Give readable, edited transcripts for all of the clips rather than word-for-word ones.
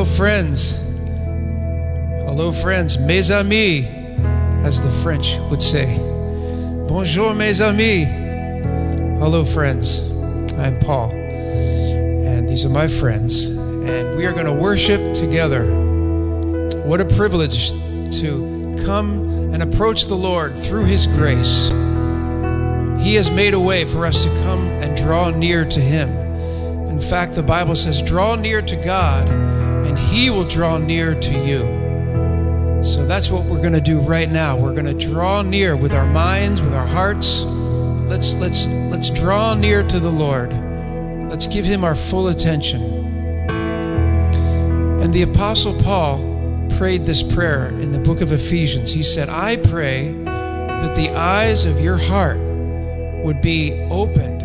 Hello, friends. Hello, friends. Mes amis, as the French would say. Bonjour, mes amis. Hello, friends. I'm Paul, and these are my friends, and we are going to worship together. What a privilege to come and approach the Lord through His grace. He has made a way for us to come and draw near to Him. In fact, the Bible says, draw near to God, and He will draw near to you. So that's what we're going to do right now. We're going to draw near with our minds, with our hearts. Let's draw near to the Lord. Let's give Him our full attention. And the Apostle Paul prayed this prayer in the book of Ephesians. He said, I pray that the eyes of your heart would be opened,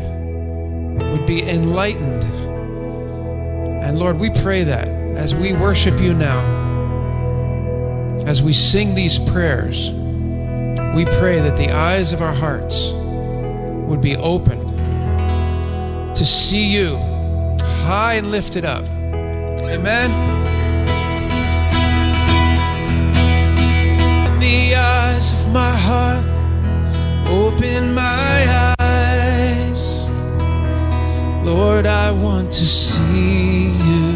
would be enlightened. And Lord, we pray that as we worship you now, as we sing these prayers, we pray that the eyes of our hearts would be opened to see you high and lifted up. Amen. The eyes of my heart, open my eyes. Lord, I want to see you.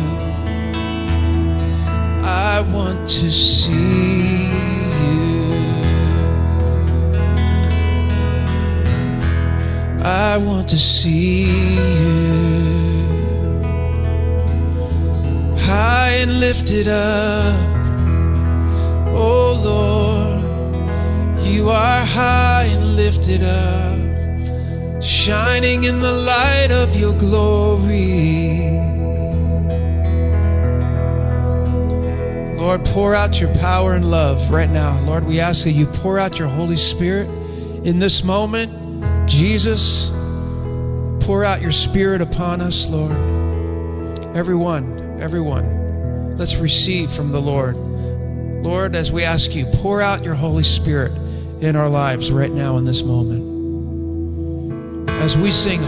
I want to see you. I want to see you. High and lifted up. Oh Lord, you are high and lifted up, shining in the light of your glory. Lord, pour out your power and love right now. Lord, we ask that you pour out your Holy Spirit in this moment. Jesus, pour out your Spirit upon us, Lord. Everyone, let's receive from the Lord. Lord, as we ask you, pour out your Holy Spirit in our lives right now in this moment. As we sing,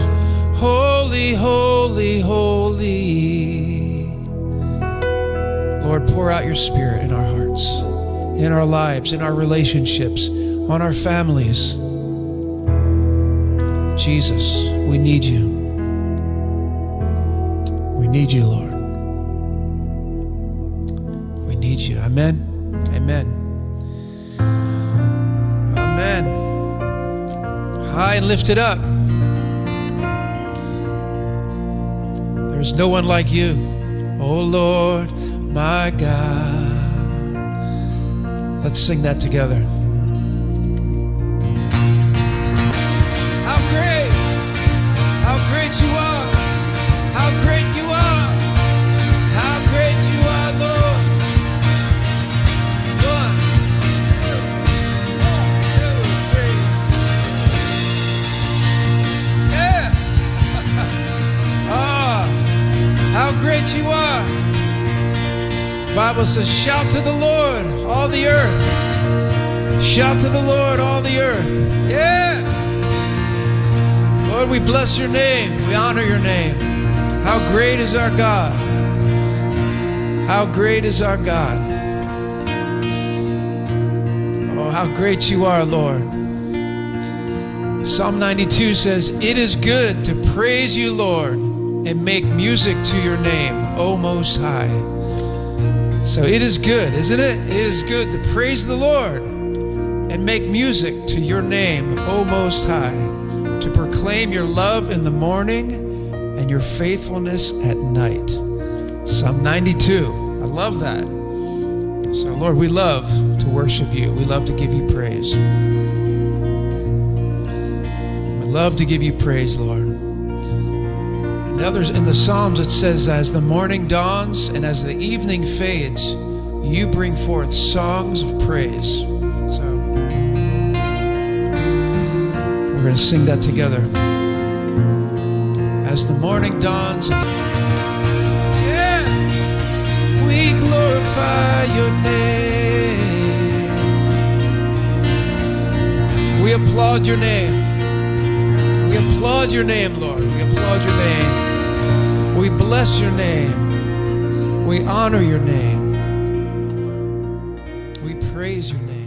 holy, holy, holy. Lord, pour out your Spirit in our hearts, in our lives, in our relationships, on our families. Jesus, we need you. We need you, Lord. We need you. Amen. Amen. Amen. High and lifted up. There's no one like you. Oh Lord, my God. Let's sing that together. How great you are. How great you are. How great you are, Lord. One, two, three. Yeah. How great you are. The Bible says, shout to the Lord, all the earth. Shout to the Lord, all the earth. Yeah. Lord, we bless your name. We honor your name. How great is our God. How great is our God. Oh, how great you are, Lord. Psalm 92 says, it is good to praise you, Lord, and make music to your name, O Most High. So it is good, isn't it? It is good to praise the Lord and make music to your name, O Most High, to proclaim your love in the morning and your faithfulness at night. Psalm 92. I love that. So Lord, we love to worship you. We love to give you praise. We love to give you praise, Lord. In the Psalms it says, as the morning dawns and as the evening fades, you bring forth songs of praise. So we're going to sing that together. As the morning dawns, yeah, we glorify your name. We applaud your name. We applaud your name, Lord. We applaud your name. We bless your name. We honor your name. We praise your name.